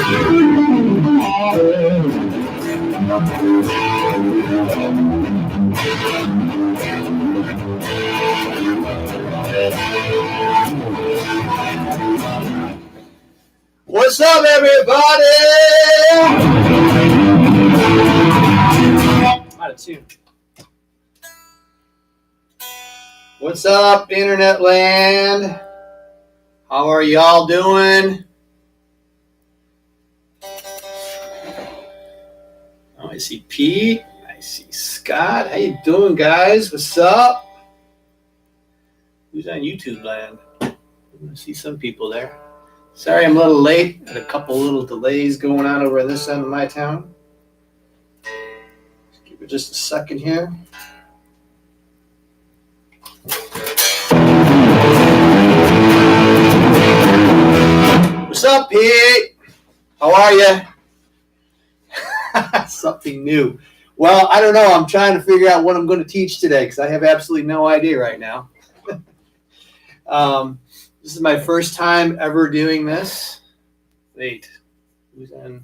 What's up, everybody? Out of tune. What's up, internet land? How are y'all doing? Oh, I see Pete. I see Scott. How you doing, guys? What's up? Who's on YouTube land? I see some people there. Sorry I'm a little late. Had a couple little delays going on over this end of my town. Just give it just a second here. What's up, Pete? How are you? Something new. Well, I don't know. I'm trying to figure out what I'm going to teach today because I have absolutely no idea right now. This is my first time ever doing this. Wait, who's out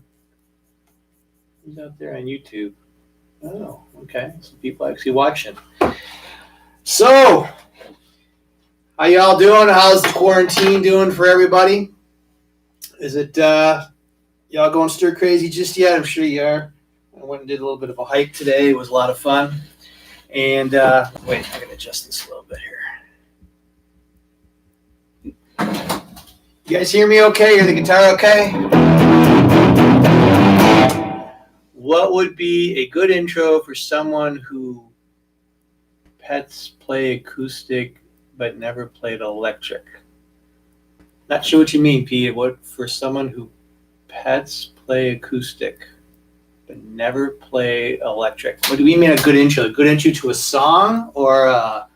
there on YouTube? Oh, okay. Some people actually watching. So, how y'all doing? How's the quarantine doing for everybody? Is it y'all going stir crazy just yet? I'm sure you are. I went and did a little bit of a hike today. It was a lot of fun. And wait, I gotta adjust this a little bit here. You guys hear me okay? Hear the guitar okay? What would be a good intro for someone who pets play acoustic but never played electric? Not sure what you mean, Pete. What for someone who pets play acoustic but never play electric? What do we mean a good intro? A good intro to a song or a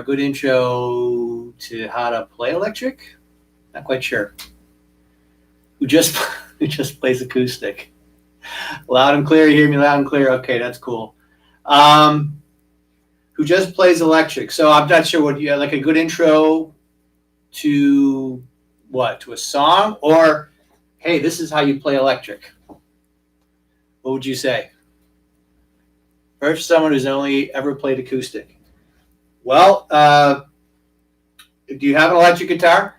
good intro to how to play electric? Not quite sure. Who just plays acoustic? Loud and clear. You hear me loud and clear? Okay, that's cool. Who just plays electric? So I'm not sure what you like a good intro to what? To a song? Or hey, this is how you play electric. What would you say? For someone who's only ever played acoustic. Well, do you have an electric guitar?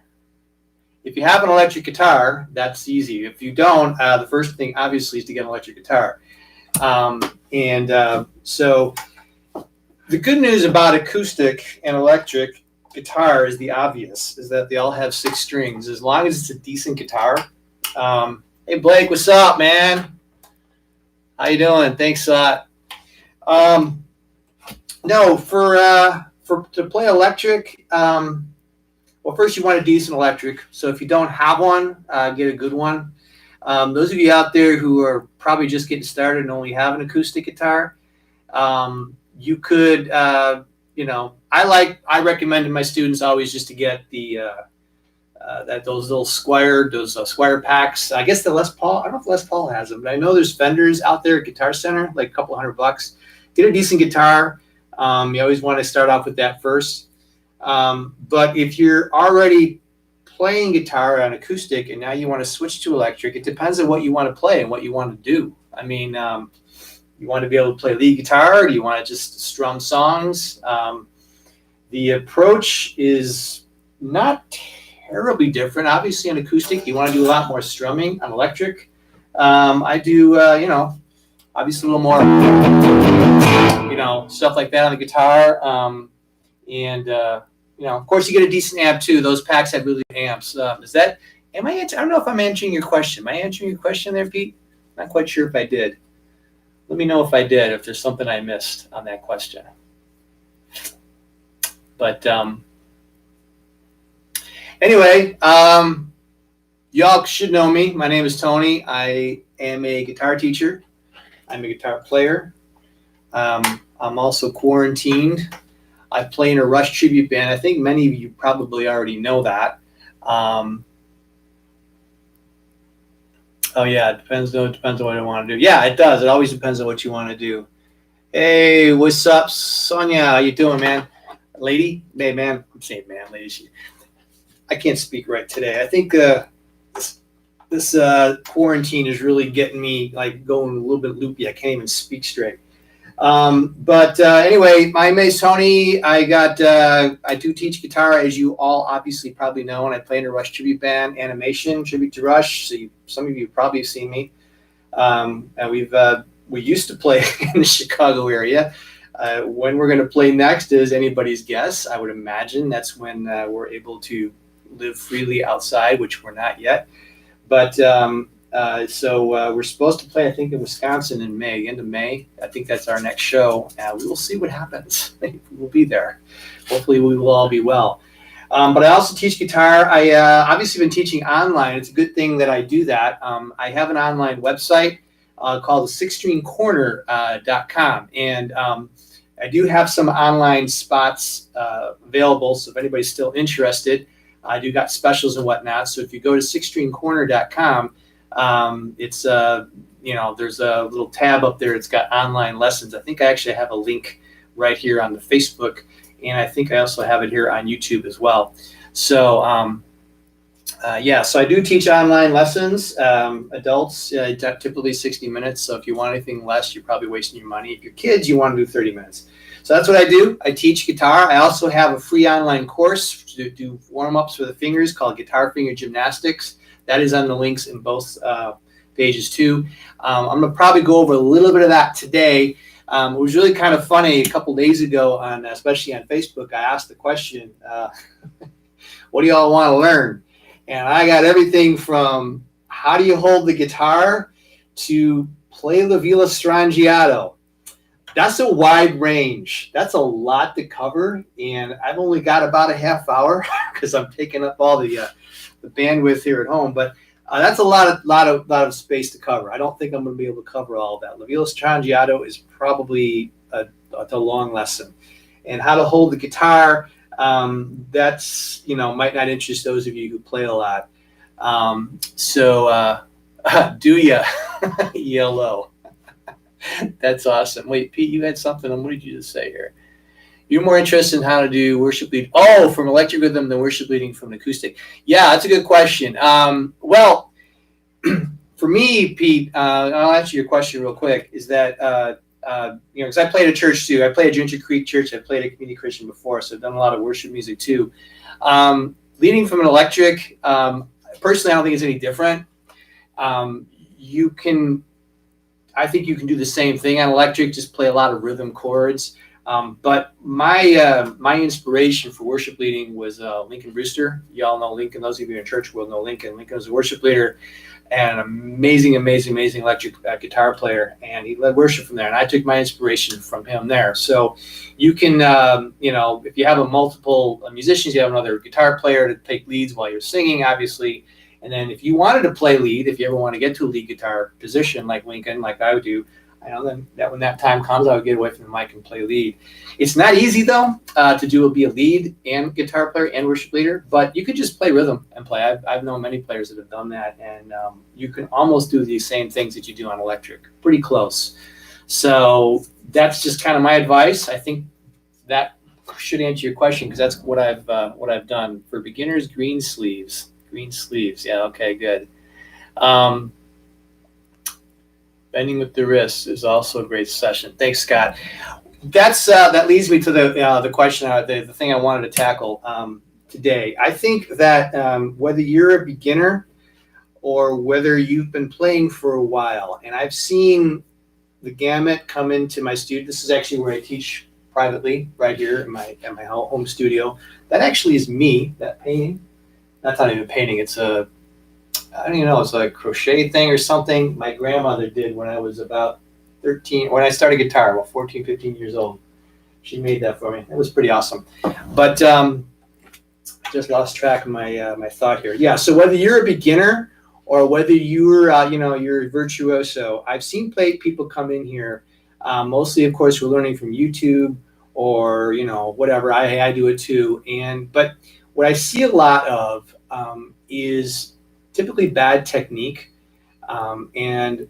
If you have an electric guitar, that's easy. If you don't, the first thing obviously is to get an electric guitar. So the good news about acoustic and electric guitar is the obvious, is that they all have 6 strings. As long as it's a decent guitar. Hey, Blake, what's up, man? How you doing? Thanks a lot. No, to play electric, well, first you want a decent electric. So if you don't have one, get a good one. Those of you out there who are probably just getting started and only have an acoustic guitar, you could, I recommend to my students always just to get those Squire packs. I guess the Les Paul. I don't know if Les Paul has them, but I know there's vendors out there at Guitar Center, like a couple $100. Get a decent guitar. You always want to start off with that first. But if you're already playing guitar on acoustic and now you want to switch to electric, it depends on what you want to play and what you want to do. I mean, you want to be able to play lead guitar, or do you want to just strum songs? The approach is not terribly different. Obviously on acoustic, you want to do a lot more strumming. On electric, I do, obviously a little more, stuff like that on the guitar. Of course, you get a decent amp too. Those packs have really good amps. I don't know if I'm answering your question. Am I answering your question there, Pete? Not quite sure if I did. Let me know if I did, if there's something I missed on that question. But anyway, y'all should know me. My name is Tony. I am a guitar teacher. I'm a guitar player. I'm also quarantined. I play in a Rush tribute band. I think many of you probably already know that. Oh yeah, it depends on what I want to do. Yeah, it does. It always depends on what you want to do. Hey, what's up, Sonia? How you doing, man? Lady? Hey, man. I'm saying man, lady. I can't speak right today. I think This quarantine is really getting me like going a little bit loopy. I can't even speak straight. But anyway, my name is Tony. I do teach guitar, as you all obviously probably know, and I play in a Rush tribute band, Animation, tribute to Rush. So some of you probably have seen me. And we used to play in the Chicago area. When we're going to play next is anybody's guess. I would imagine that's when we're able to live freely outside, which we're not yet. But so we're supposed to play, I think, in Wisconsin in May, end of May. I think that's our next show. We will see what happens. We'll be there. Hopefully we will all be well. But I also teach guitar. I obviously been teaching online. It's a good thing that I do that. I have an online website called sixstringcorner.com. And I do have some online spots available. So if anybody's still interested, I do got specials and whatnot. So if you go to sixstringcorner.com, it's there's a little tab up there. It's got online lessons. I think I actually have a link right here on the Facebook, and I think I also have it here on YouTube as well. So so I do teach online lessons, adults, typically 60 minutes. So if you want anything less, you're probably wasting your money. If you're kids, you want to do 30 minutes. So that's what I do. I teach guitar. I also have a free online course to do warm-ups for the fingers called Guitar Finger Gymnastics. That is on the links in both pages too. I'm going to probably go over a little bit of that today. It was really kind of funny. A couple days ago, especially on Facebook, I asked the question, what do y'all want to learn? And I got everything from how do you hold the guitar to play La Viola Strangiato. That's a wide range. That's a lot to cover, and I've only got about a half hour because I'm taking up all the bandwidth here at home. But that's a lot of space to cover. I don't think I'm going to be able to cover all of that. La Viola Strangiato is probably a long lesson, and how to hold the guitar. That's might not interest those of you who play a lot. Do ya yellow? That's awesome. Wait, Pete, you had something. What did you just say here? You're more interested in how to do worship lead. Oh, from electric rhythm than worship leading from an acoustic. Yeah, that's a good question. Well, for me, Pete, I'll answer your question real quick. Is that because I played at church too. I played at Ginger Creek Church. I played at Community Christian before, so I've done a lot of worship music too. Leading from an electric, personally, I don't think it's any different. I think you can do the same thing on electric, just play a lot of rhythm chords. But my inspiration for worship leading was Lincoln Brewster. You all know Lincoln. Those of you in church will know Lincoln. Lincoln was a worship leader and an amazing electric guitar player. And he led worship from there. And I took my inspiration from him there. So you can, if you have multiple musicians, you have another guitar player to take leads while you're singing, obviously. And then if you wanted to play lead, if you ever want to get to a lead guitar position like Lincoln, like I would do, I know then that when that time comes, I would get away from the mic and play lead. It's not easy though be a lead and guitar player and worship leader, but you could just play rhythm and play. I've known many players that have done that, and you can almost do the same things that you do on electric, pretty close. So that's just kind of my advice. I think that should answer your question because that's what I've done for beginners. Green sleeves. Yeah. Okay. Good. Bending with the wrists is also a great session. Thanks, Scott. That leads me to the question, the thing I wanted to tackle today. I think that whether you're a beginner or whether you've been playing for a while, and I've seen the gamut come into my studio. This is actually where I teach privately, right here in my home studio. That actually is me. That painting. That's not even painting. It's I don't even know. It's like a crochet thing or something my grandmother did when I was about 13. When I started guitar, about 14, 15 years old. She made that for me. It was pretty awesome. But just lost track of my thought here. Yeah. So whether you're a beginner or whether you're you're a virtuoso, I've seen people come in here. Mostly, of course, we're learning from YouTube or whatever. I do it too. But what I see a lot of is typically bad technique, and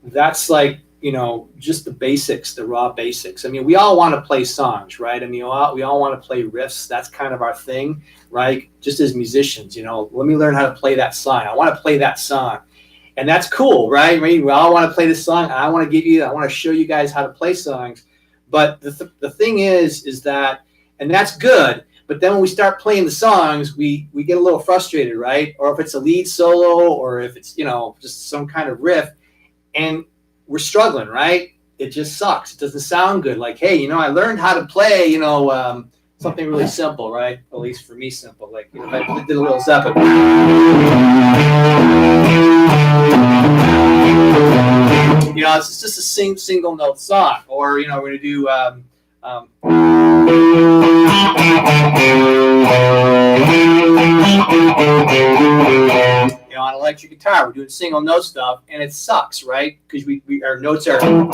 that's like just the basics, the raw basics. I mean, we all want to play songs, right? I mean, we all want to play riffs. That's kind of our thing, right? Just as musicians, let me learn how to play that song. I want to play that song. And that's cool, right? I mean, we all want to play this song. I want to show you guys how to play songs. But the thing is that, and that's good. But then when we start playing the songs, we get a little frustrated, right? Or if it's a lead solo, or if it's, just some kind of riff, and we're struggling, right? It just sucks. It doesn't sound good. Like, hey, I learned how to play, something really simple, right? At least for me, simple. Like, if I did a little Zeppelin. It's just a single note song. Or, we're going to do, on electric guitar, we're doing single note stuff, and it sucks, right? Because our notes are, and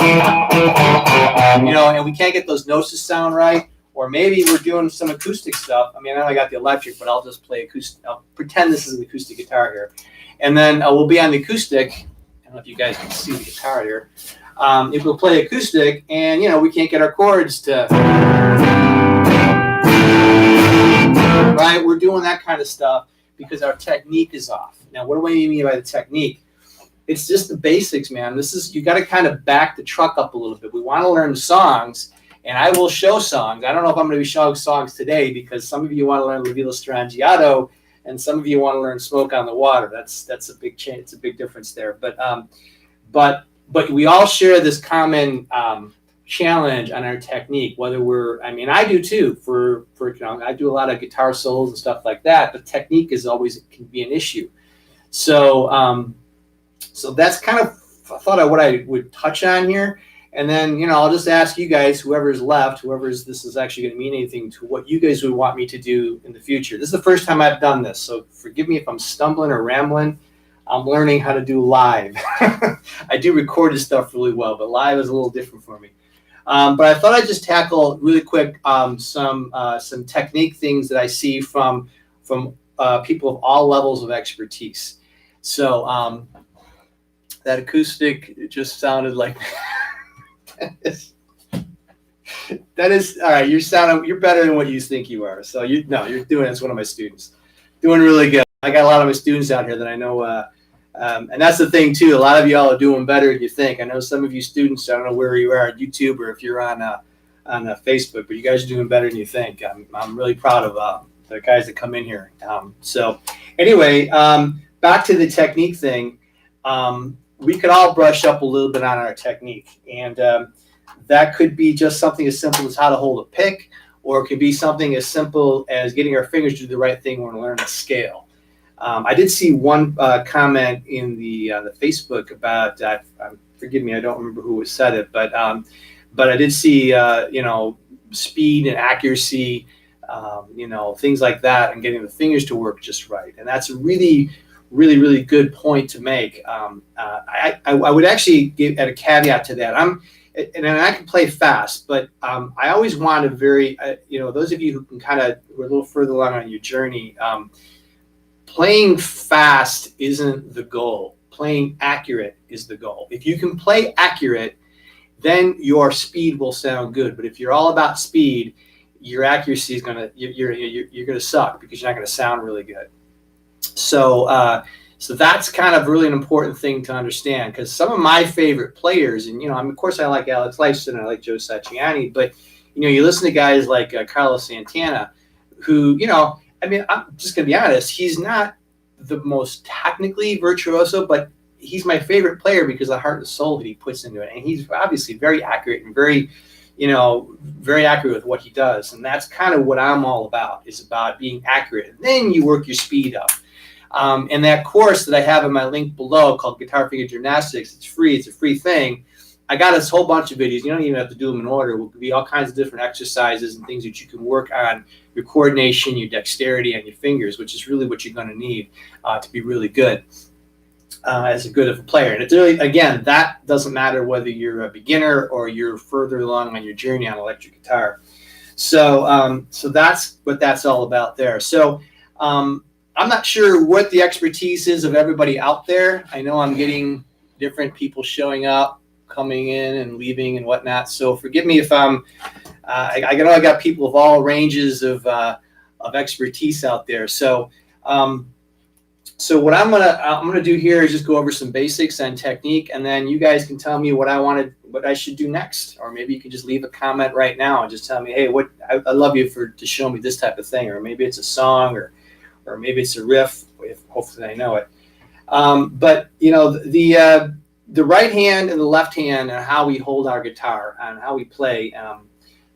we can't get those notes to sound right. Or maybe we're doing some acoustic stuff. I mean, I know I got the electric, but I'll just play acoustic. I'll pretend this is an acoustic guitar here, and then we'll be on the acoustic. I don't know if you guys can see the guitar here. If we'll play acoustic, and we can't get our chords to, right? We're doing that kind of stuff because our technique is off. Now, what do I mean by the technique? It's just the basics, man. You got to kind of back the truck up a little bit. We want to learn the songs, and I will show songs. I don't know if I'm going to be showing songs today because some of you want to learn La Villa Strangiato, and some of you want to learn Smoke on the Water. That's a big change. It's a big difference there. But we all share this common challenge on our technique. I do too. I do a lot of guitar solos and stuff like that. But technique can be an issue. So that's kind of what I would touch on here. And then, I'll just ask you guys, whoever's left, this is actually going to mean anything to what you guys would want me to do in the future. This is the first time I've done this, so forgive me if I'm stumbling or rambling. I'm learning how to do live. I do record this stuff really well, but live is a little different for me. But I thought I'd just tackle really quick some technique things that I see from people of all levels of expertise. So that acoustic just sounded like that is all right. You're better than what you think you are. So you're doing it as one of my students, doing really good. I got a lot of my students out here that I know, and that's the thing too. A lot of y'all are doing better than you think. I know some of you students. I don't know where you are on YouTube or if you're on Facebook, but you guys are doing better than you think. I'm really proud of the guys that come in here. So anyway, back to the technique thing. We could all brush up a little bit on our technique, and that could be just something as simple as how to hold a pick, or it could be something as simple as getting our fingers to do the right thing when we learn a scale. I did see one comment in the Facebook about that. Forgive me, I don't remember who said it, but I did see speed and accuracy, things like that, and getting the fingers to work just right, and that's a really good point to make. I would actually give at a caveat to that. And I can play fast, but I always want to those of you who are a little further along on your journey, playing fast isn't the goal. Playing accurate is the goal. If you can play accurate, then your speed will sound good. But if you're all about speed, your accuracy is you're gonna suck because you're not gonna sound really good. So that's kind of really an important thing to understand, because some of my favorite players, and of course I like Alex Lifeson, I like Joe Satriani, but you listen to guys like Carlos Santana, who I'm just gonna be honest, he's not the most technically virtuoso, but he's my favorite player because of the heart and soul that he puts into it, and he's obviously very accurate and very accurate with what he does, and that's kind of what I'm all about, is about being accurate. And then you work your speed up. And that course that I have in my link below called Guitar Finger Gymnastics, it's free. It's a free thing. I got this whole bunch of videos. You don't even have to do them in order. It will be all kinds of different exercises and things that you can work on your coordination, your dexterity, and your fingers, which is really what you're going to need to be really good as a good of a player. And it's really, again, that doesn't matter whether you're a beginner or you're further along on your journey on electric guitar. So that's what that's all about there. So I'm not sure what the expertise is of everybody out there. I know I'm getting different people showing up, coming in and leaving and whatnot. So forgive me if I'm, I know I got people of all ranges of expertise out there. So, so what I'm gonna do here is just go over some basics and technique, and then you guys can tell me what I should do next, or maybe you can just leave a comment right now and just tell me, hey, I'd love you to show me this type of thing, or maybe it's a song, or maybe it's a riff. Hopefully I know it. But you know, the right hand and the left hand and how we hold our guitar and how we play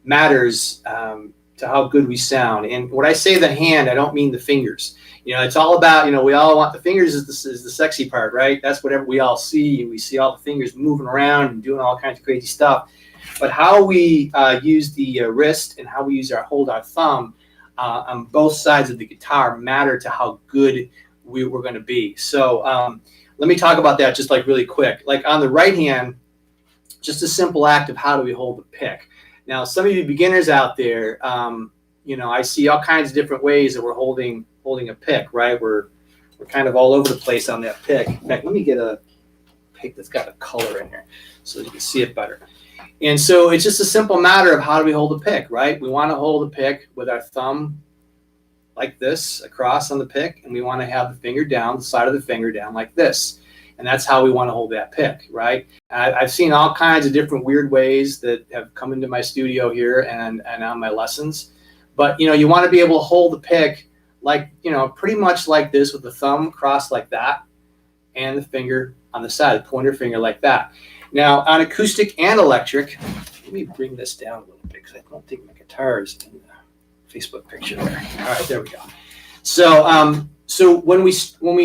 matters to how good we sound. And when I say the hand, I don't mean the fingers. You know, it's all about, you know, we all want the fingers is the sexy part, right? That's whatever we all see. We see all the fingers moving around and doing all kinds of crazy stuff. But how we use the wrist and how we hold our thumb on both sides of the guitar matter to how good we're going to be. So let me talk about that just like really quick. Like on the right hand, just a simple act of how do we hold the pick. Now, some of you beginners out there, you know, I see all kinds of different ways that we're holding a pick, right? We're kind of all over the place on that pick. In fact, let me get a pick that's got a color in here so you can see it better. And so it's just a simple matter of how do we hold the pick, right? We want to hold the pick with our thumb like this across on the pick, and we want to have the finger down, the side of the finger down like this. And that's how we want to hold that pick, right? I've seen all kinds of different weird ways that have come into my studio here and on my lessons. But, you know, you want to be able to hold the pick like, you know, pretty much like this with the thumb crossed like that and the finger on the side, the pointer finger like that. Now, on acoustic and electric, let me bring this down a little bit because I don't think my guitar is in the Facebook picture there. All right, there we go. So, so when we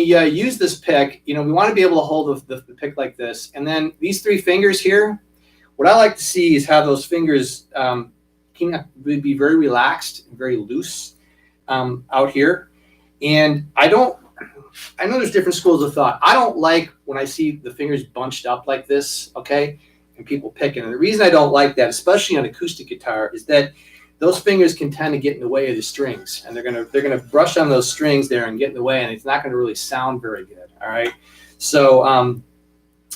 use this pick, you know, we want to be able to hold the pick like this. And then these three fingers here, what I like to see is have those fingers can be very relaxed and very loose out here. And I know there's different schools of thought. I don't like when I see the fingers bunched up like this, okay, and people picking. And the reason I don't like that, especially on acoustic guitar, is that those fingers can tend to get in the way of the strings, and they're gonna brush on those strings there and get in the way, and it's not gonna really sound very good. All right, so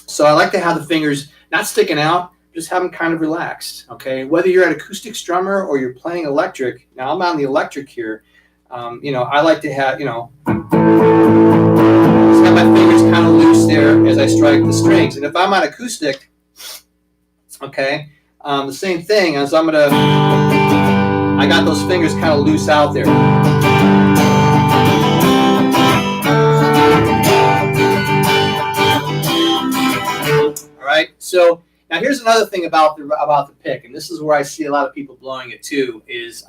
so I like to have the fingers not sticking out, just have them kind of relaxed. Okay, whether you're an acoustic strummer or you're playing electric. Now I'm on the electric here. You know, I like to have, you know, just have my fingers kind of loose there as I strike the strings. And if I'm on acoustic, okay, the same thing as I got those fingers kind of loose out there. All right. So now here's another thing about the pick, and this is where I see a lot of people blowing it too, is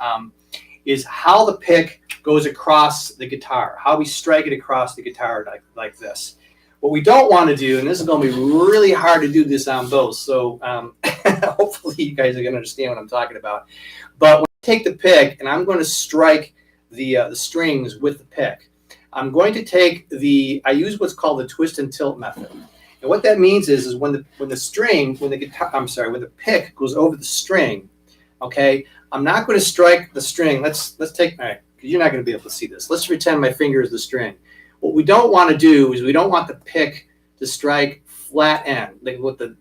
how the pick goes across the guitar, how we strike it across the guitar like this. What we don't want to do, and this is going to be really hard to do this on both, so hopefully you guys are going to understand what I'm talking about. But when I take the pick and I'm going to strike the strings with the pick, I'm going to take I use what's called the twist and tilt method. And what that means is when the pick goes over the string, okay, I'm not going to strike the string. Let's take, all right, because you're not going to be able to see this. Let's pretend my finger is the string. What we don't want to do is we don't want the pick to strike flat end, like with the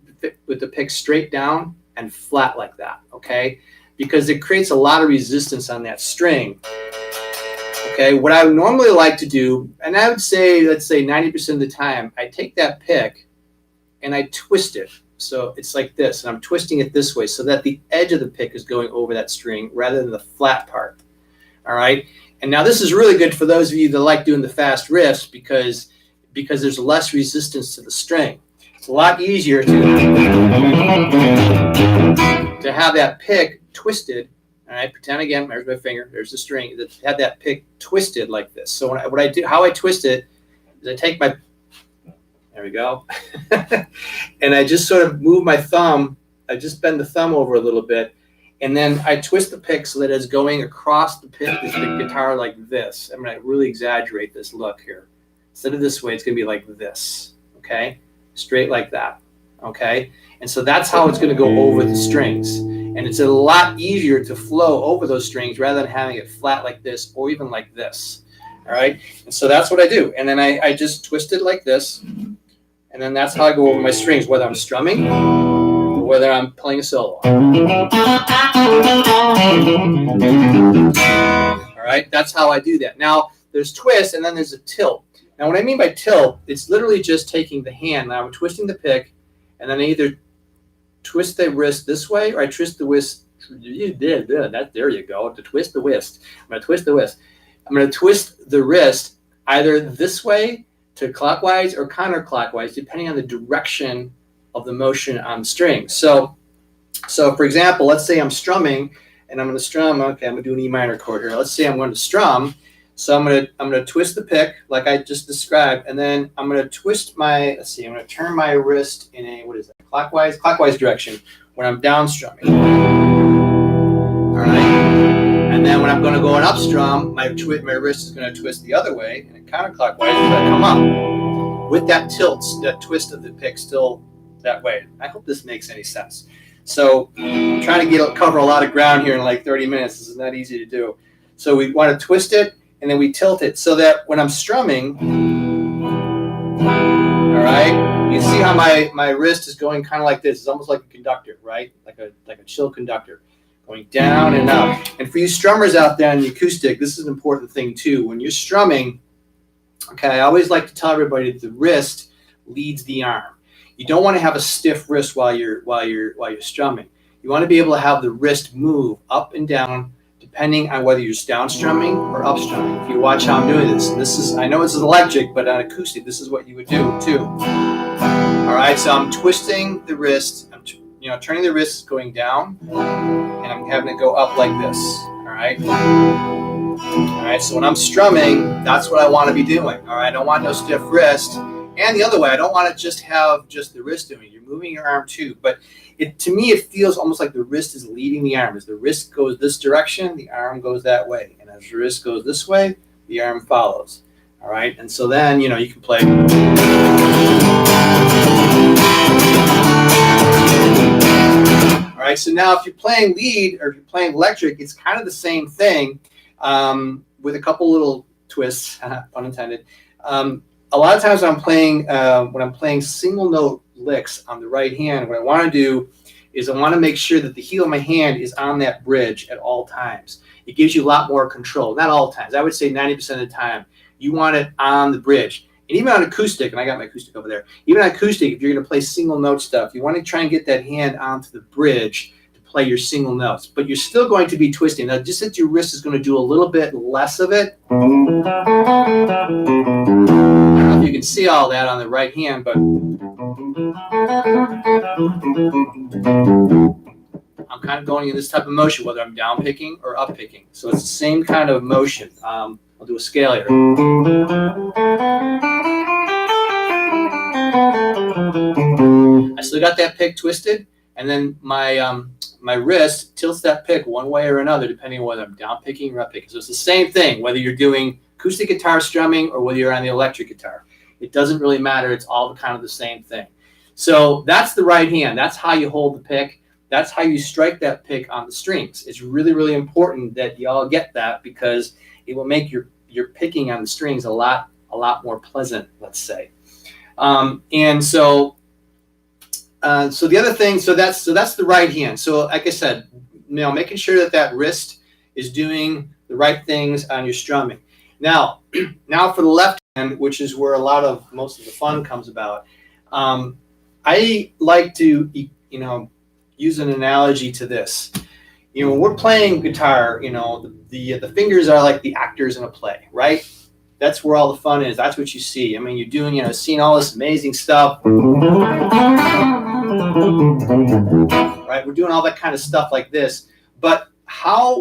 pick straight down and flat like that, okay? Because it creates a lot of resistance on that string. Okay, what I would normally like to do, and I would say, let's say 90% of the time, I take that pick and I twist it. So it's like this, and I'm twisting it this way so that the edge of the pick is going over that string rather than the flat part. All right, and now this is really good for those of you that like doing the fast riffs because there's less resistance to the string. It's a lot easier to have that pick twisted. All right, pretend again, there's my finger, there's the string, have that pick twisted like this. So what I do, how I twist it is I take my, there we go, and I just sort of move my thumb, I just bend the thumb over a little bit, and then I twist the pick so that it's going across the pick, the guitar like this. I'm going to really exaggerate this look here. Instead of this way, it's going to be like this, okay? Straight like that, okay? And so that's how it's going to go over the strings. And it's a lot easier to flow over those strings rather than having it flat like this or even like this, all right? And so that's what I do. And then I just twist it like this, and then that's how I go over my strings, whether I'm strumming whether I'm playing a solo. All right, that's how I do that. Now, there's twist, and then there's a tilt. Now, what I mean by tilt, it's literally just taking the hand. Now, I'm twisting the pick, and then I either twist the wrist this way, or I twist the wrist. There you go. To twist the wrist. I'm going to twist the wrist. I'm going to twist the wrist either this way to clockwise or counterclockwise, depending on the direction of the motion on the string. So for example, let's say I'm strumming, and I'm going to strum. Okay, I'm going to do an E minor chord here. Let's say I'm going to strum. So I'm going to twist the pick like I just described, and then I'm going to twist my. Let's see. I'm going to turn my wrist in a clockwise direction when I'm down strumming. All right. And then when I'm going to go an up strum, my wrist is going to twist the other way, and counterclockwise is going to come up with that tilt, that twist of the pick still that way. I hope this makes any sense. So I'm trying to cover a lot of ground here in like 30 minutes. This is not easy to do. So we want to twist it, and then we tilt it so that when I'm strumming, all right, you see how my wrist is going kind of like this. It's almost like a conductor, right? Like a chill conductor, going down and up. And for you strummers out there on the acoustic, this is an important thing too. When you're strumming, okay, I always like to tell everybody that the wrist leads the arm. You don't want to have a stiff wrist while you're strumming. You want to be able to have the wrist move up and down depending on whether you're down strumming or up strumming. If you watch how I'm doing this, I know this is electric, but on acoustic, this is what you would do too. All right, so I'm twisting the wrist. I'm turning the wrist going down, and I'm having it go up like this. All right. All right. So when I'm strumming, that's what I want to be doing. All right. I don't want no stiff wrist. And the other way, I don't want to just have the wrist doing it. You're moving your arm too, but to me, it feels almost like the wrist is leading the arm. As the wrist goes this direction, the arm goes that way, and as the wrist goes this way, the arm follows. All right. And so then you can play. All right, so now if you're playing lead or if you're playing electric, it's kind of the same thing with a couple little twists, pun intended. A lot of times when I'm playing single note licks on the right hand, what I want to do is I want to make sure that the heel of my hand is on that bridge at all times. It gives you a lot more control. Not all times. I would say 90% of the time, you want it on the bridge. And even on acoustic, and I got my acoustic over there, even on acoustic, if you're going to play single note stuff, you want to try and get that hand onto the bridge to play your single notes. But you're still going to be twisting. Now, just that your wrist is going to do a little bit less of it. I don't know if you can see all that on the right hand, but I'm kind of going in this type of motion, whether I'm down picking or up picking. So it's the same kind of motion. I'll do a scale here. I still got that pick twisted, and then my wrist tilts that pick one way or another, depending on whether I'm down picking or up picking. So it's the same thing, whether you're doing acoustic guitar strumming or whether you're on the electric guitar. It doesn't really matter. It's all kind of the same thing. So that's the right hand. That's how you hold the pick. That's how you strike that pick on the strings. It's really, really important that you all get that, because it will make your picking on the strings a lot more pleasant, let's say. And so the other thing, so that's the right hand. So like I said, making sure that wrist is doing the right things on your strumming. Now for the left hand, which is where most of the fun comes about. I like to use an analogy to this. When we're playing guitar, the fingers are like the actors in a play, right? That's where all the fun is. That's what you see. I mean, you're doing, seeing all this amazing stuff. Right? We're doing all that kind of stuff like this. But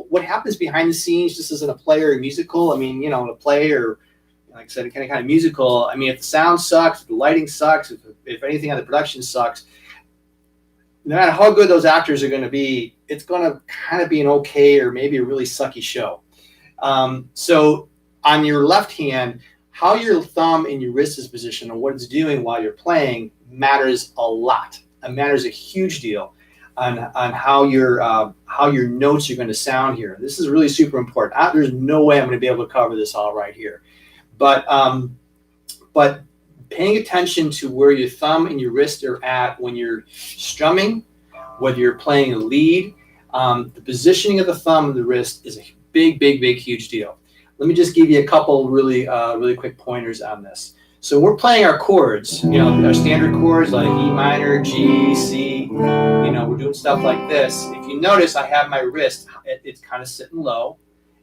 what happens behind the scenes, just as in a play or a musical? I mean, in a play or, like I said, kind of musical. I mean, if the sound sucks, if the lighting sucks, if anything on the production sucks, no matter how good those actors are going to be, it's going to kind of be an okay or maybe a really sucky show. So on your left hand, how your thumb and your wrist is positioned and what it's doing while you're playing matters a lot. It matters a huge deal on how your notes are going to sound here. This is really super important. There's no way I'm going to be able to cover this all right here. But paying attention to where your thumb and your wrist are at when you're strumming whether you're playing a lead, the positioning of the thumb and the wrist is a big, huge deal. Let me just give you a couple really quick pointers on this. So we're playing our chords, our standard chords like E minor, G, C, we're doing stuff like this. If you notice, I have my wrist, it's kind of sitting low,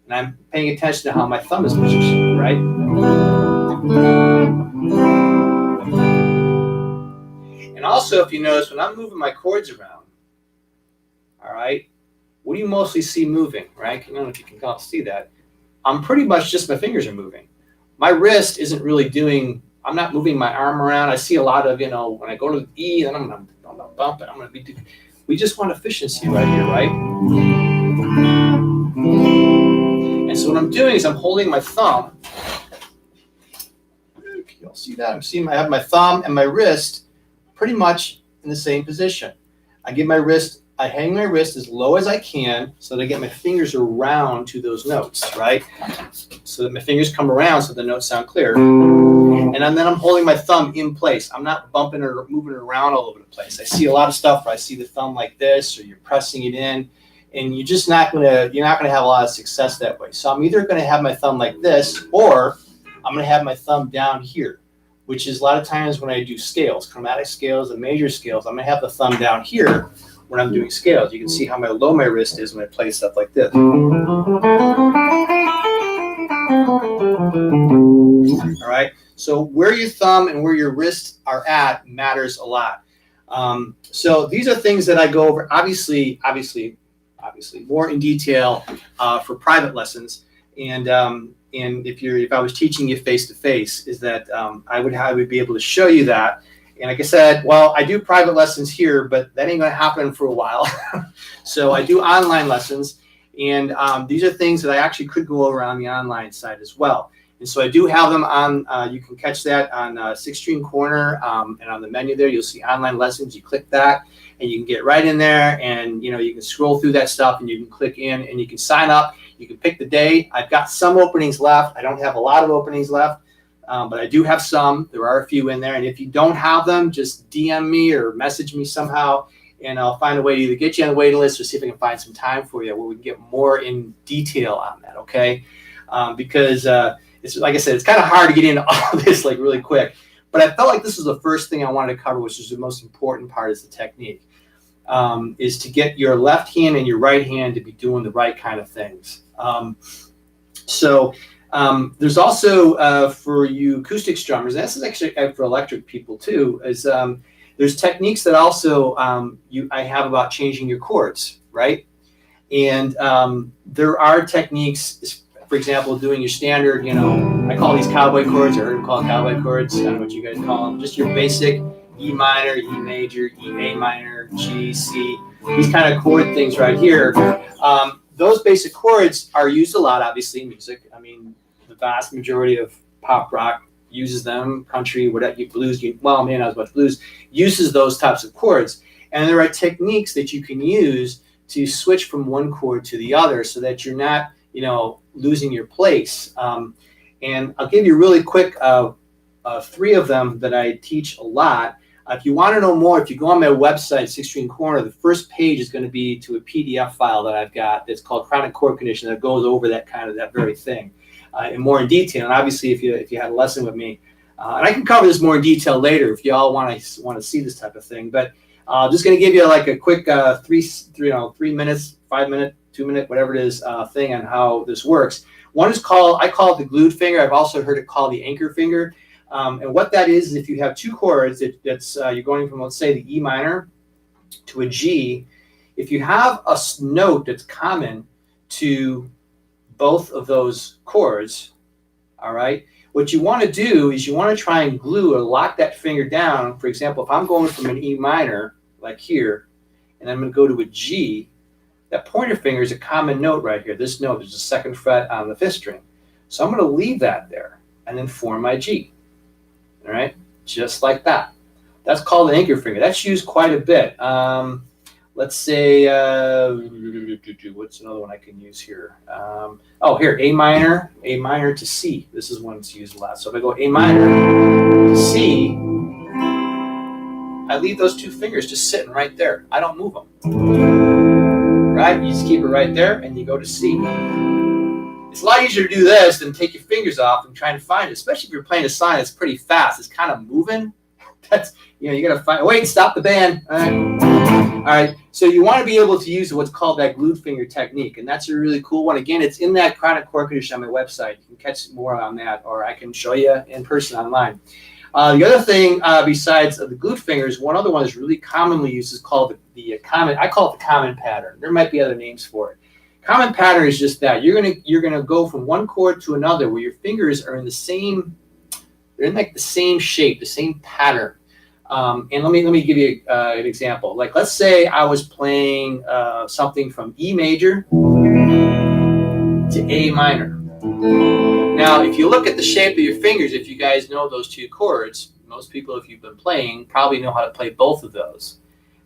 and I'm paying attention to how my thumb is positioned, right? And also, if you notice, when I'm moving my chords around, all right, what do you mostly see moving, right? I don't know if you can see that. I'm pretty much just, my fingers are moving. My wrist isn't really doing, I'm not moving my arm around. I see a lot of, when I go to the E, then I'm going to bump it. I'm going to be, we just want efficiency right here, right? And so what I'm doing is I'm holding my thumb. You'll see that. I have my thumb and my wrist pretty much in the same position. I hang my wrist as low as I can so that I get my fingers around to those notes, right? So that my fingers come around so the notes sound clear. And then I'm holding my thumb in place. I'm not bumping or moving it around all over the place. I see a lot of stuff where I see the thumb like this, or you're pressing it in, and you're not gonna have a lot of success that way. So I'm either gonna have my thumb like this, or I'm gonna have my thumb down here, which is a lot of times when I do scales, chromatic scales and major scales, I'm gonna have the thumb down here when I'm doing scales. You can see how low my wrist is when I play stuff like this. All right, so where your thumb and where your wrists are at matters a lot. So these are things that I go over, obviously more in detail for private lessons. And if I was teaching you face to face, is that I would be able to show you that. And like I said, well, I do private lessons here, but that ain't going to happen for a while. So I do online lessons, and these are things that I actually could go over on the online side as well. And so I do have them on, you can catch that on Sixth String Corner, and on the menu there, you'll see online lessons. You click that, and you can get right in there, and you can scroll through that stuff, and you can click in, and you can sign up. You can pick the day. I've got some openings left. I don't have a lot of openings left. But I do have some. There are a few in there. And if you don't have them, just DM me or message me somehow, and I'll find a way to either get you on the waiting list or see if I can find some time for you where we can get more in detail on that, okay? Because it's like I said, it's kind of hard to get into all of this really quick. But I felt like this was the first thing I wanted to cover, which is the most important part, is the technique, is to get your left hand and your right hand to be doing the right kind of things. There's also for you acoustic strummers, and this is actually for electric people too, is there's techniques that also I have about changing your chords, right? And there are techniques, for example, doing your standard, I call these cowboy chords, or I heard them called cowboy chords. I don't know what you guys call them. Just your basic E minor, E major, E A minor, G, C, these kind of chord things right here. Those basic chords are used a lot, obviously, in music. I mean, the vast majority of pop rock uses them, country, whatever, blues, well, man, not as much blues, uses those types of chords. And there are techniques that you can use to switch from one chord to the other so that you're not, losing your place. And I'll give you really quick 3 of them that I teach a lot. If you want to know more, if you go on my website, Sixth String Corner, the first page is going to be to a PDF file that I've got that's called Chronic Chord Condition, that goes over that very thing in more in detail. And obviously, if you had a lesson with me, and I can cover this more in detail later if you all want to see this type of thing. But just going to give you a quick 3 minutes, 5 minute, 2 minute, whatever it is, thing on how this works. One is I call it the glued finger. I've also heard it called the anchor finger. And what that is if you have 2 chords, you're going from, let's say, the E minor to a G. If you have a note that's common to both of those chords, all right, what you want to do is you want to try and glue or lock that finger down. For example, if I'm going from an E minor, like here, and I'm going to go to a G, that pointer finger is a common note right here. This note is the 2nd fret on the 5th string. So I'm going to leave that there and then form my G. All right, just like that. That's called an anchor finger. That's used quite a bit. Let's say, what's another one I can use here? Here, A minor to C. This is one that's used a lot. So if I go A minor to C, I leave those two fingers just sitting right there. I don't move them. Right? You just keep it right there and you go to C. It's a lot easier to do this than take your fingers off and try to find it, especially if you're playing a song that's pretty fast. It's kind of moving. That's, you got to find, wait, stop the band. All right. So you want to be able to use what's called that glued finger technique. And that's a really cool one. Again, it's in that chronic chord condition on my website. You can catch more on that, or I can show you in person online. The other thing, besides the glued fingers, one other one that's really commonly used is called the common. I call it the common pattern. There might be other names for it. Common pattern is just that you're gonna go from one chord to another where your fingers are in the same. They're in like the same shape, the same pattern. And let me give you an example. Like, let's say I was playing something from E major to A minor. Now, if you look at the shape of your fingers, if you guys know those two chords, most people, if you've been playing, probably know how to play both of those.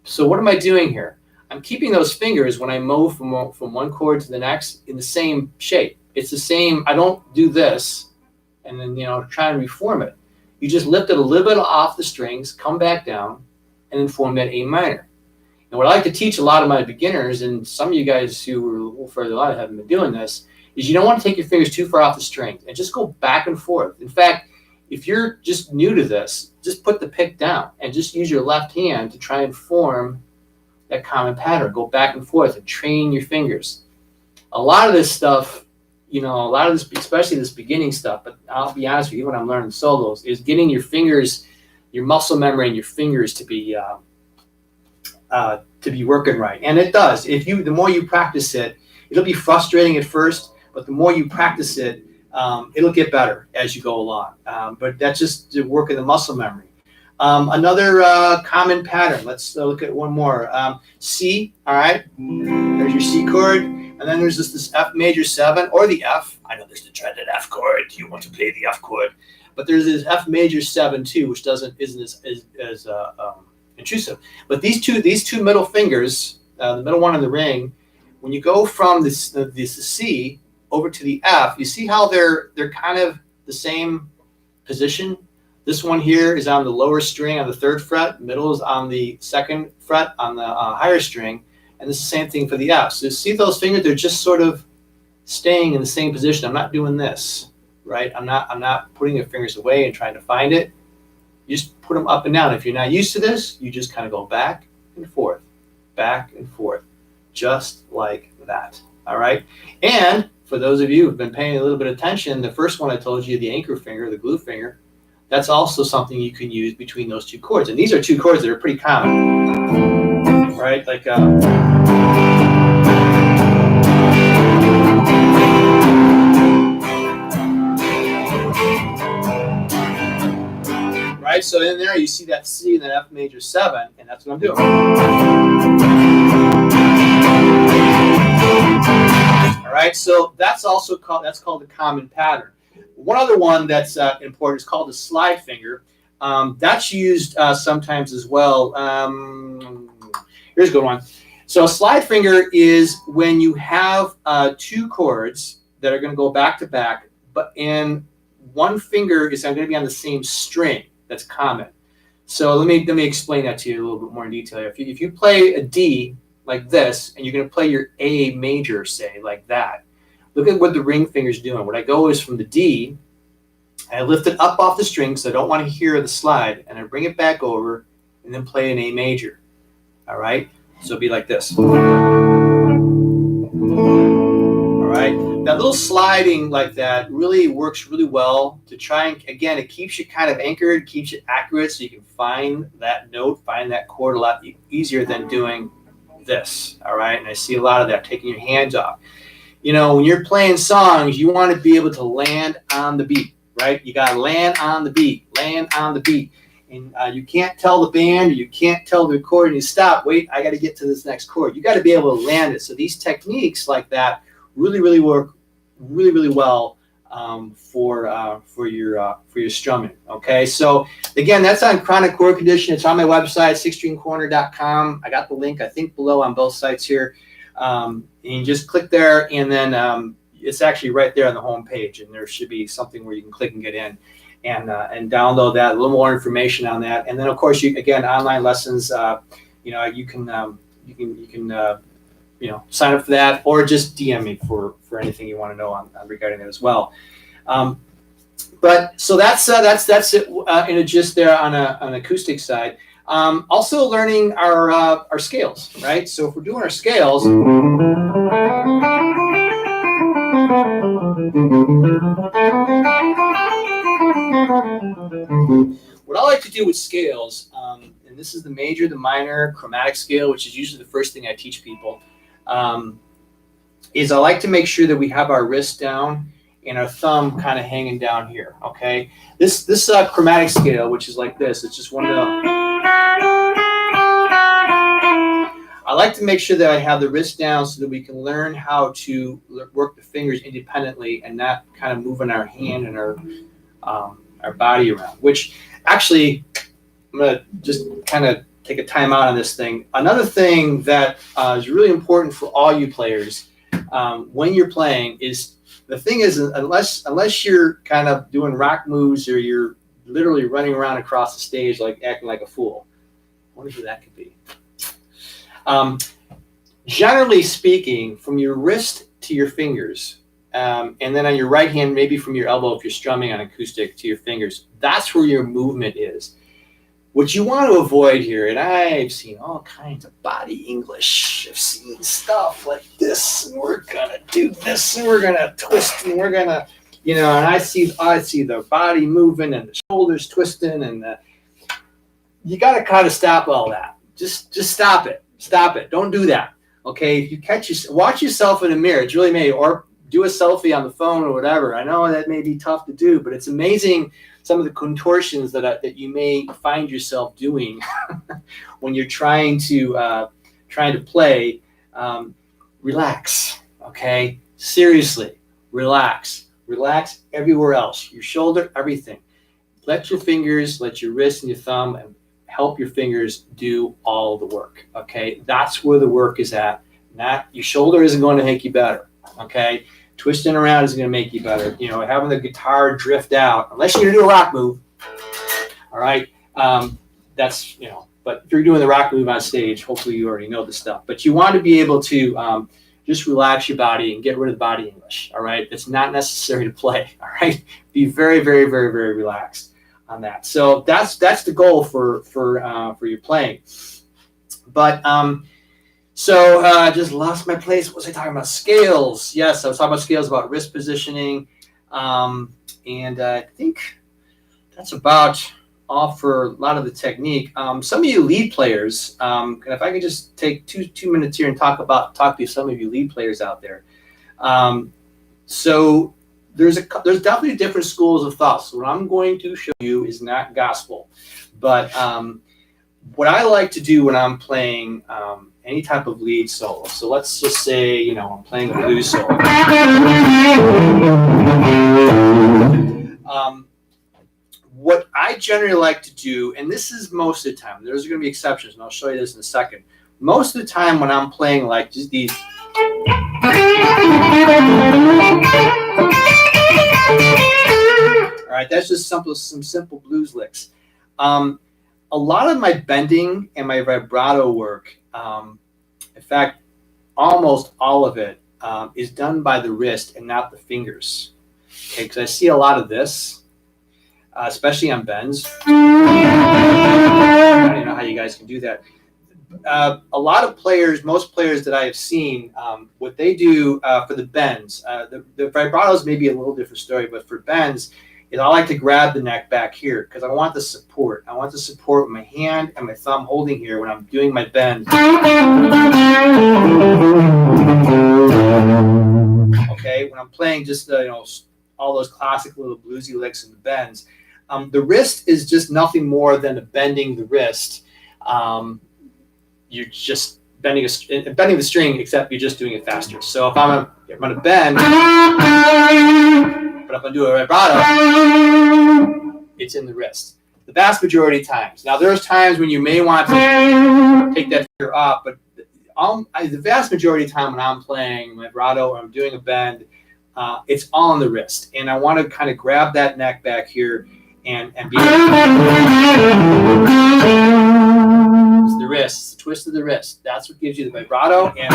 So what am I doing here? I'm keeping those fingers when I move from one chord to the next in the same shape. It's the same. I don't do this and then, try and reform it. You just lift it a little bit off the strings, come back down, and then form that A minor. And what I like to teach a lot of my beginners, and some of you guys who are a little further along haven't been doing this, is you don't want to take your fingers too far off the strings and just go back and forth. In fact, if you're just new to this, just put the pick down and just use your left hand to try and form that common pattern. Go back and forth and train your fingers. A lot of this stuff, especially this beginning stuff, but I'll be honest with you, when I'm learning solos, is getting your fingers, your muscle memory and your fingers to be working right. And it does. The more you practice it, it'll be frustrating at first, but the more you practice it, it'll get better as you go along. But that's just the work of the muscle memory. Another common pattern. Let's look at one more. C, all right? There's your C chord. And then there's this F major 7, or the F. I know there's the dreaded F chord. You want to play the F chord. But there's this F major 7 too, which isn't as intrusive. But these two middle fingers, the middle one in the ring, when you go from this C over to the F, you see how they're kind of the same position. This one here is on the lower string on the 3rd fret. Middle is on the 2nd fret on the higher string. And it's the same thing for the F. So see those fingers? They're just sort of staying in the same position. I'm not doing this, right? I'm not putting the fingers away and trying to find it. You just put them up and down. If you're not used to this, you just kind of go back and forth, just like that. All right. And for those of you who've been paying a little bit of attention, the first one I told you, the anchor finger, the glue finger, that's also something you can use between those two chords. And these are two chords that are pretty common, right? Like, right? So in there, you see that C and that F major 7, and that's what I'm doing. All right, so that's called the common pattern. One other one that's important is called the slide finger. That's used sometimes as well. Here's a good one. So a slide finger is when you have two chords that are going to go back to back, and one finger is going to be on the same string. That's common. So let me explain that to you a little bit more in detail. If you play a D like this, and you're going to play your A major, say, like that, look at what the ring finger's doing. What I go is from the D, I lift it up off the string, so I don't want to hear the slide, and I bring it back over, and then play an A major. All right? So it'll be like this. All right? That little sliding like that really works really well to try and, again, it keeps you kind of anchored, keeps you accurate, so you can find that note, find that chord a lot easier than doing this. All right? And I see a lot of that, taking your hands off. You know, when you're playing songs, you want to be able to land on the beat, right? You got to land on the beat, And you can't tell the band, or you can't tell the recording to stop. Wait, I got to get to this next chord. You got to be able to land it. So these techniques like that really, really work really, really well for your strumming. Okay, so again, that's on chronic chord condition. It's on my website, sixstringcorner.com. I got the link, I think, below on both sites here. And you just click there, and then it's actually right there on the home page, and there should be something where you can click and get in. and download that. A little more information on that, and then of course again online lessons. You can sign up for that, or just DM me for anything you want to know on regarding that as well. But so that's it in a gist there on an acoustic side. Also learning our scales, right? So if we're doing our scales, what I like to do with scales, and this is the major, the minor, chromatic scale, which is usually the first thing I teach people, is I like to make sure that we have our wrist down and our thumb kind of hanging down here, okay? This chromatic scale, which is like this, it's just one of the... I like to make sure that I have the wrist down so that we can learn how to work the fingers independently and not kind of moving our hand and our body around, which actually, I'm going to just kind of take a time out on this thing. Another thing that is really important for all you players when you're playing is, the thing is, unless you're kind of doing rock moves or you're literally running around across the stage like acting like a fool. I wonder who that could be. Generally speaking, from your wrist to your fingers, and then on your right hand, maybe from your elbow if you're strumming on acoustic to your fingers, that's where your movement is. What you want to avoid here, and I've seen all kinds of body English. I've seen stuff like this, and we're gonna do this, and we're gonna twist, and we're gonna, and I see the body moving and the shoulders twisting, and you got to kind of stop all that. Just stop it. Stop it. Don't do that. Okay. If you watch yourself in a mirror, it's really amazing, or do a selfie on the phone or whatever. I know that may be tough to do, but it's amazing some of the contortions that you may find yourself doing when you're trying to play. Relax. Okay. Seriously, relax. Relax everywhere else. Your shoulder, everything. Let your fingers, let your wrist and your thumb, and help your fingers do all the work. Okay, that's where the work is at. Not your shoulder isn't going to make you better. Okay, twisting around isn't going to make you better. Having the guitar drift out, unless you're going to do a rock move. All right, that's But if you're doing the rock move on stage, hopefully you already know this stuff. But you want to be able to just relax your body and get rid of the body English. All right, it's not necessary to play. All right, be very, very, very, very relaxed on that. So that's the goal for your playing. But so I just lost my place. What was I talking about? Scales. Yes, I was talking about scales, about wrist positioning, and I think that's about all for a lot of the technique. Some of you lead players, and if I could just take two minutes here and talk to some of you lead players out there. So there's definitely different schools of thought. So what I'm going to show you is not gospel, but what I like to do when I'm playing any type of lead solo. So let's just say, I'm playing a blues solo. What I generally like to do, and this is most of the time, there's going to be exceptions, and I'll show you this in a second. Most of the time when I'm playing like just these, all right, that's just some simple blues licks. A lot of my bending and my vibrato work, in fact, almost all of it is done by the wrist and not the fingers. Okay, because I see a lot of this, especially on bends. I don't know how you guys can do that. A lot of players, most players that I have seen, what they do for the bends, the vibratos may be a little different story, but for bends, is I like to grab the neck back here because I want the support. I want the support with my hand and my thumb holding here when I'm doing my bend. Okay, when I'm playing just all those classic little bluesy licks and the bends, the wrist is just nothing more than bending the wrist. You're just bending the string, except you're just doing it faster. So if I'm going to bend, but if I do a vibrato, it's in the wrist. The vast majority of times. Now, there's times when you may want to take that finger off, but the vast majority of the time when I'm playing vibrato or I'm doing a bend, it's all on the wrist. And I want to kind of grab that neck back here and be it's the wrist, it's the twist of the wrist. That's what gives you the vibrato, and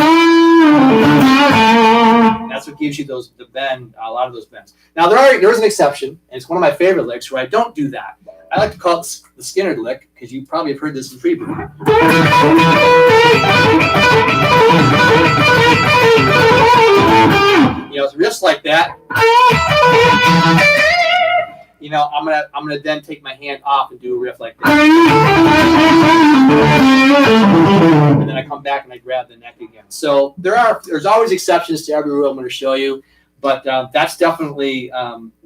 that's what gives you the bend, a lot of those bends. Now there's an exception, and it's one of my favorite licks where I don't do that. I like to call it the Skinner lick because you probably have heard this in Freebird. Riffs like that. I'm gonna then take my hand off and do a riff like that, and then I come back and I grab the neck again. So there's always exceptions to every rule I'm going to show you, but that's definitely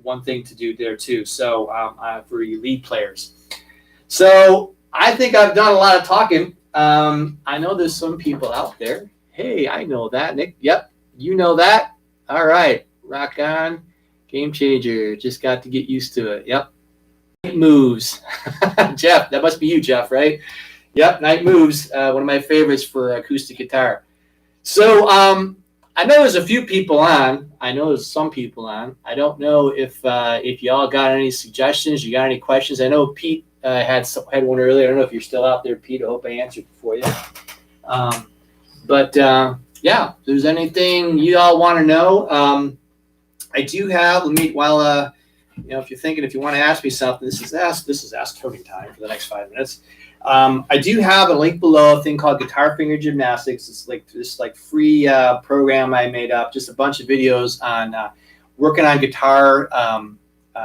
one thing to do there too. So for you lead players. So I think I've done a lot of talking. I know there's some people out there. Hey, I know that, Nick. Yep, you know that. All right, rock on. Game changer. Just got to get used to it. Yep. Night Moves. Jeff, that must be you, Jeff, right? Yep, Night Moves. One of my favorites for acoustic guitar. So I know there's a few people on. I know there's some people on. I don't know if y'all got any suggestions. You got any questions? I know Pete had one earlier. I don't know if you're still out there, Pete. I hope I answered for you. Yeah, if there's anything you all want to know, I do have. If you're thinking, if you want to ask me something, this is Ask Tony time for the next 5 minutes. I do have a link below, a thing called Guitar Finger Gymnastics. It's like this free program I made up, just a bunch of videos on working on guitar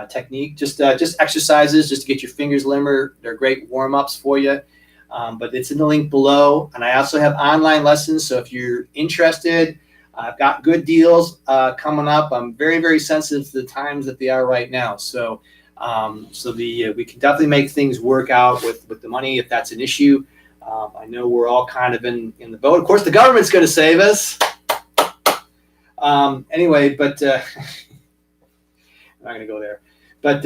technique, just exercises just to get your fingers limber. They're great warm-ups for you. But it's in the link below. And I also have online lessons. So if you're interested, I've got good deals coming up. I'm very, very sensitive to the times that they are right now. So we can definitely make things work out with the money if that's an issue. I know we're all kind of in the boat. Of course, the government's going to save us. Anyway, but I'm not going to go there. But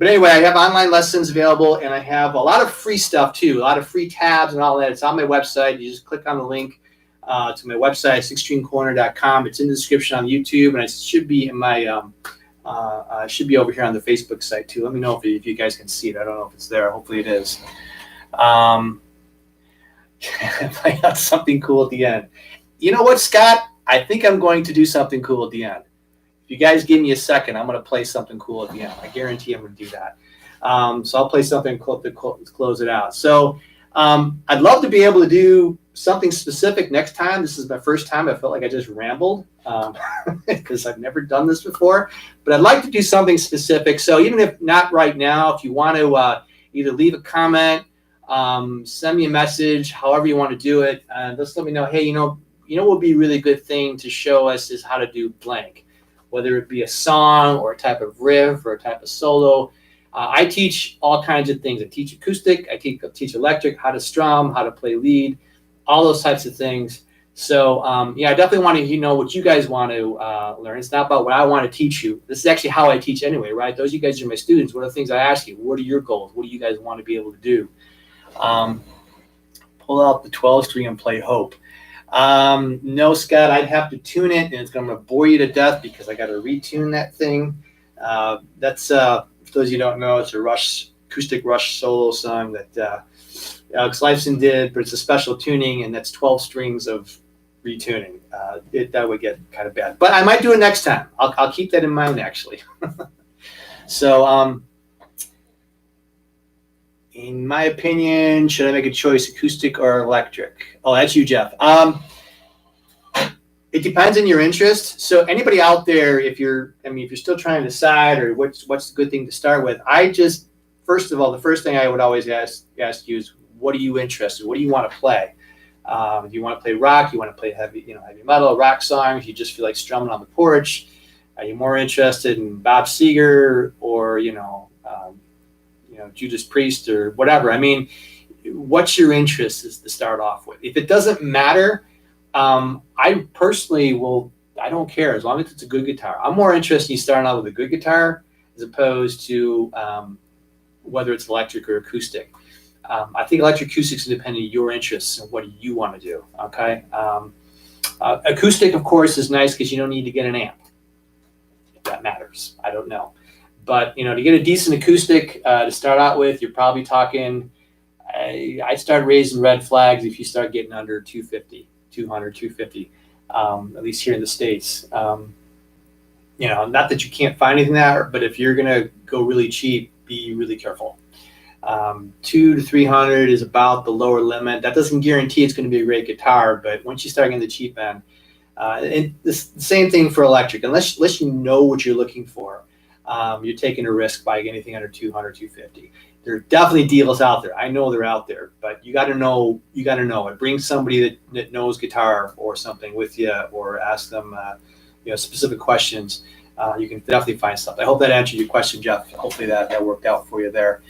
anyway, I have online lessons available, and I have a lot of free stuff too, a lot of free tabs and all that. It's on my website. You just click on the link to my website, sixstringcorner.com. It's in the description on YouTube, and it should be in my should be over here on the Facebook site too. Let me know if you guys can see it. I don't know if it's there. Hopefully it is. I got something cool at the end. You know what, Scott? I think I'm going to do something cool at the end. If you guys give me a second, I'm going to play something cool at the end. I guarantee I'm going to do that. So I'll play something to close it out. So I'd love to be able to do something specific next time. This is my first time. I felt like I just rambled because I've never done this before. But I'd like to do something specific. So even if not right now, if you want to either leave a comment, send me a message, however you want to do it, just let me know, hey, you know what would be a really good thing to show us is how to do blank, whether it be a song or a type of riff or a type of solo. I teach all kinds of things. I teach acoustic, I teach electric, how to strum, how to play lead, all those types of things. So I definitely want to know what you guys want to learn. It's not about what I want to teach you. This is actually how I teach anyway, right? Those of you guys are my students. What are the things I ask you? What are your goals? What do you guys want to be able to do? Pull out the 12 string and play Hope. No, Scott, I'd have to tune it, and it's going to bore you to death because I got to retune that thing. That's for those of you who don't know, it's a acoustic Rush solo song that Alex Lifeson did, but it's a special tuning, and that's 12 strings of retuning. That would get kind of bad, but I might do it next time. I'll keep that in mind, actually. So, in my opinion, should I make a choice, acoustic or electric? Oh, that's you, Jeff. It depends on your interest. So anybody out there, if you're still trying to decide or what's the good thing to start with, first of all, the first thing I would always ask you is, what are you interested in? What do you want to play? Do you want to play rock? You want to play heavy metal, rock songs? You just feel like strumming on the porch? Are you more interested in Bob Seger or Judas Priest or whatever? I mean, what's your interest is to start off with. If it doesn't matter, I personally I don't care as long as it's a good guitar. I'm more interested in starting out with a good guitar as opposed to whether it's electric or acoustic. I think electric acoustic is independent of your interests and what you want to do. Okay. Acoustic, of course, is nice because you don't need to get an amp. If that matters. I don't know. But to get a decent acoustic to start out with, you're probably talking. I start raising red flags if you start getting under 250, 200, 250, at least here in the States. Not that you can't find anything there, but if you're gonna go really cheap, be really careful. 200 to 300 is about the lower limit. That doesn't guarantee it's going to be a great guitar, but once you start getting the cheap end, and the same thing for electric. Unless you know what you're looking for, you're taking a risk by anything under 200, 250. There are definitely deals out there. I know they're out there, but you got to know. You got to know it. Bring somebody that knows guitar or something with you, or ask them, specific questions. You can definitely find something. I hope that answered your question, Jeff. Hopefully that worked out for you there.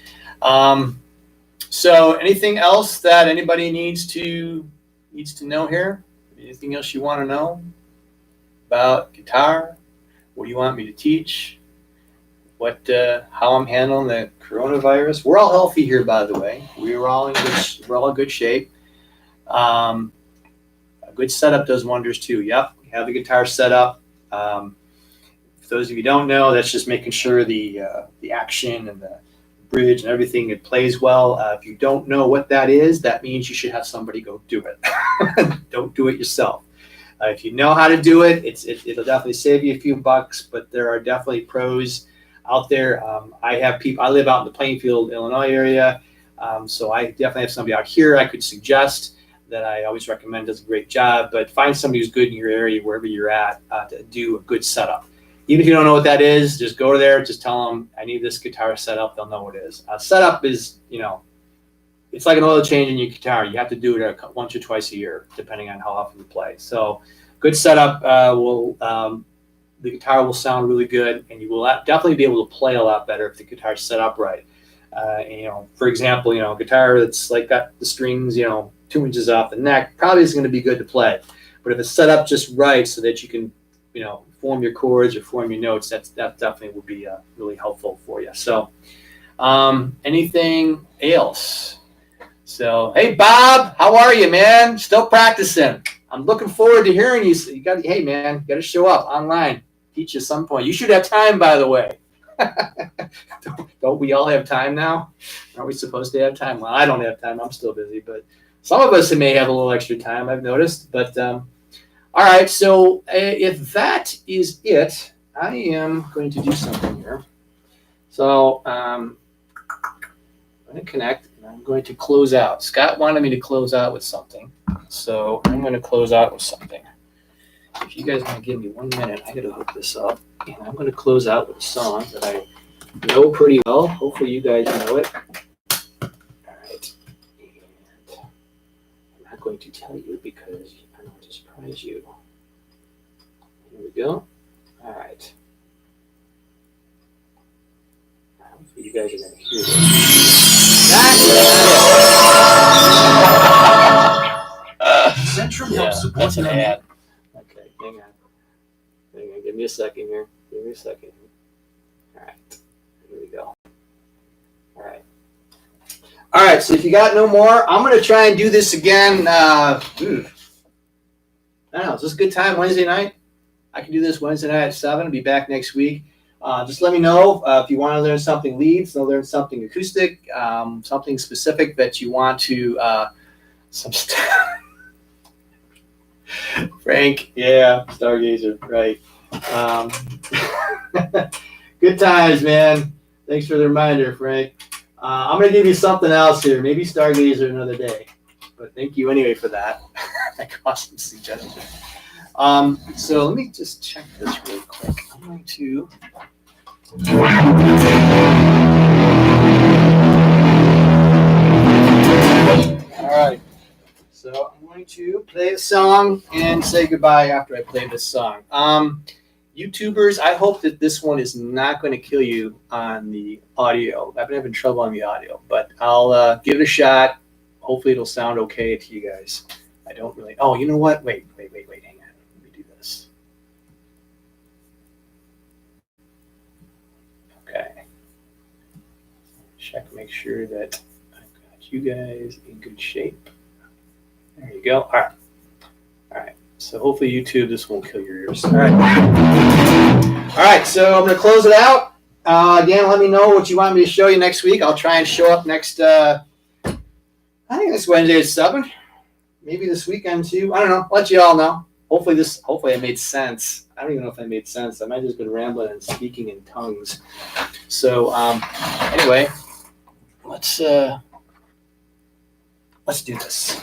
So anything else that anybody needs to know here? Anything else you want to know about guitar? What do you want me to teach? How I'm handling the coronavirus? We're all healthy here, by the way. We're all in good shape. A good setup does wonders too. Yep, we have the guitar set up. For those of you who don't know, that's just making sure the action and the bridge and everything, it plays well. If you don't know what that is, that means you should have somebody go do it. Don't do it yourself. If you know how to do it, it'll definitely save you a few bucks, but there are definitely pros out there. I live out in the Plainfield, Illinois area, so I definitely have somebody out here I could suggest that I always recommend does a great job, but find somebody who's good in your area, wherever you're at, to do a good setup. Even if you don't know what that is, just go there, just tell them, I need this guitar set up. They'll know what it is. Setup is, it's like an oil change in your guitar. You have to do it once or twice a year, depending on how often you play. So good setup the guitar will sound really good, and you will definitely be able to play a lot better if the guitar's set up right. For example, a guitar that's like got the strings, 2 inches off the neck, probably isn't going to be good to play. But if it's set up just right so that you can, form your chords or form your notes, that definitely will be really helpful for you. So anything else? So, hey, Bob, how are you, man? Still practicing. I'm looking forward to hearing you. Hey, man, you got to show up online. Teach you at some point. You should have time, by the way. Don't we all have time now? Aren't we supposed to have time? Well, I don't have time. I'm still busy, but some of us may have a little extra time, I've noticed. But all right, so if that is it, I am going to do something here. So I'm going to connect, and I'm going to close out. Scott wanted me to close out with something, so I'm going to close out with something. If you guys want to give me 1 minute, I got to hook this up, and I'm going to close out with a song that I know pretty well. Hopefully you guys know it. All right, and I'm not going to tell you because I want to surprise you. Here we go. All right. Hopefully you guys are going to hear this. Centrum helps support that's an ad. Okay, hang on. Give me a second here. All right. Here we go. All right, so if you got no more, I'm going to try and do this again. I don't know. Is this a good time Wednesday night? I can do this Wednesday night at 7. I'll be back next week. Just let me know if you want to learn something leads, learn something acoustic, something specific that you want to, some stuff. Frank, yeah, Stargazer, right. Good times, man. Thanks for the reminder, Frank. I'm going to give you something else here, maybe Stargazer another day. But thank you anyway for that. Awesome suggestion. So let me just check this real quick. I'm going to. All right. So I'm going to play a song and say goodbye after I play this song. YouTubers, I hope that this one is not going to kill you on the audio. I've been having trouble on the audio, but I'll give it a shot. Hopefully it'll sound okay to you guys. I don't really. Oh, you know what? Wait. Hang on. Let me do this. Okay. Check, make sure that I've got you guys in good shape. There you go. All right. So hopefully YouTube, this won't kill your ears. All right. So I'm going to close it out. Dan, let me know what you want me to show you next week. I'll try and show up next. I think this Wednesday at 7. Maybe this weekend too. I don't know. I'll let you all know. Hopefully I made sense. I don't even know if I made sense. I might have just been rambling and speaking in tongues. So anyway, let's do this.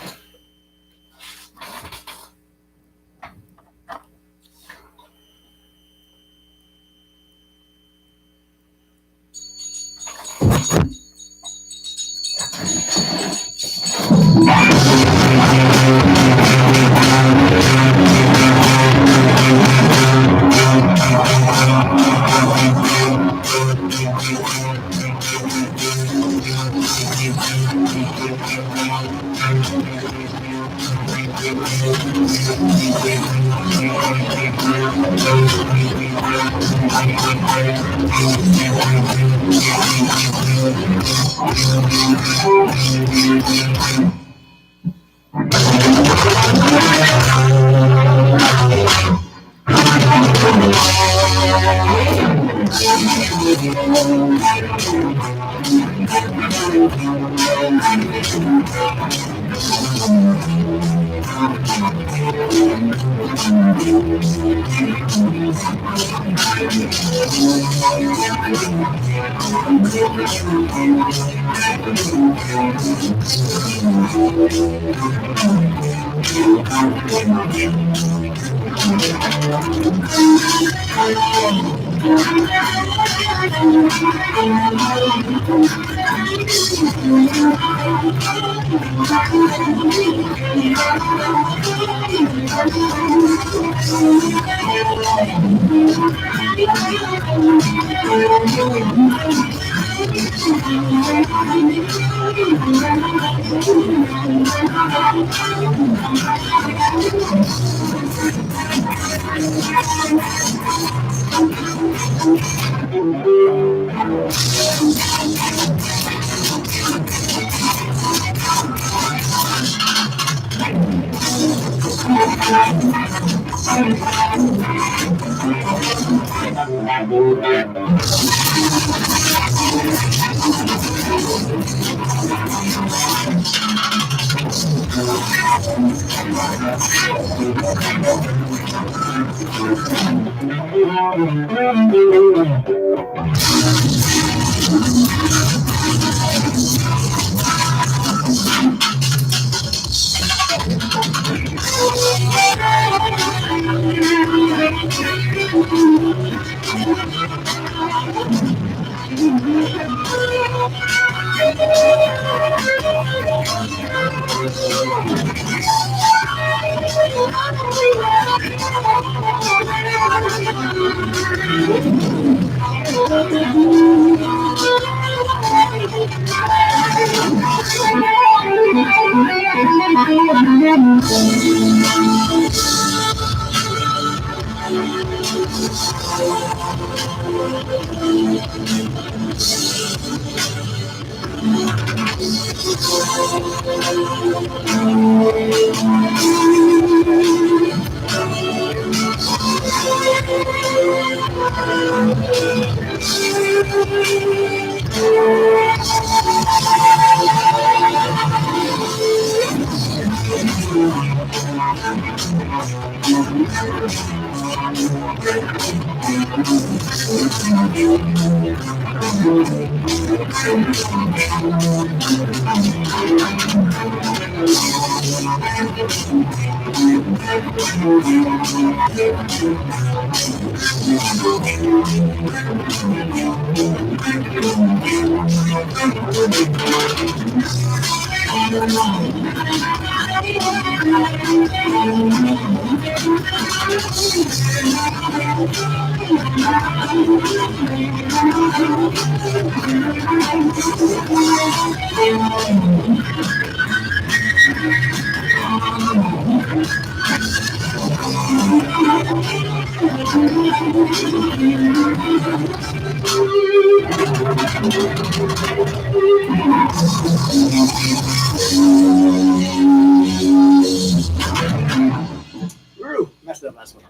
Messed up last one.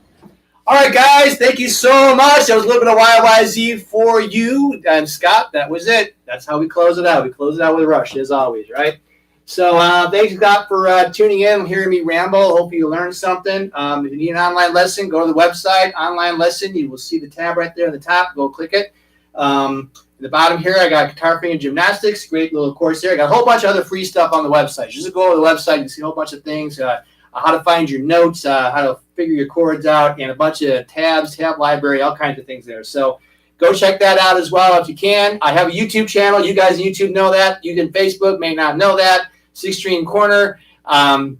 All right, guys, thank you so much. That was a little bit of YYZ for you. And Scott, that was it. That's how we close it out. We close it out with a rush, as always, right? So thanks, Scott, for tuning in and hearing me ramble. Hope you learned something. If you need an online lesson, go to the website, online lesson. You will see the tab right there at the top. Go click it. At the bottom here, I got guitar picking gymnastics. Great little course there. I got a whole bunch of other free stuff on the website. Just go to the website and see a whole bunch of things. How to find your notes, how to figure your chords out, and a bunch of tabs, tab library, all kinds of things there. So go check that out as well if you can. I have a YouTube channel. You guys on YouTube know that. You can Facebook may not know that. Sixth String Corner. I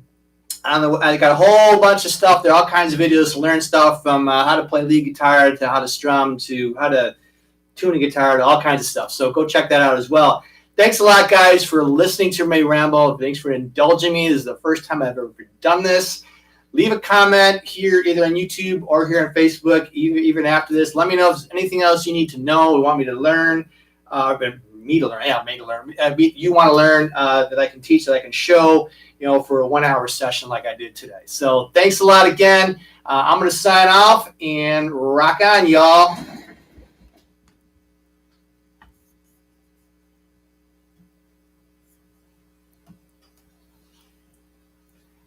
got a whole bunch of stuff there, all kinds of videos to learn stuff from how to play lead guitar to how to strum to how to tune a guitar to all kinds of stuff. So go check that out as well. Thanks a lot, guys, for listening to me ramble. Thanks for indulging me. This is the first time I've ever done this. Leave a comment here either on YouTube or here on Facebook, even after this. Let me know if there's anything else you need to know or want me to learn. Me to learn. Yeah, me to learn. You want to learn that I can teach, that I can show, for a 1 hour session like I did today. So thanks a lot again. I'm going to sign off and rock on, y'all.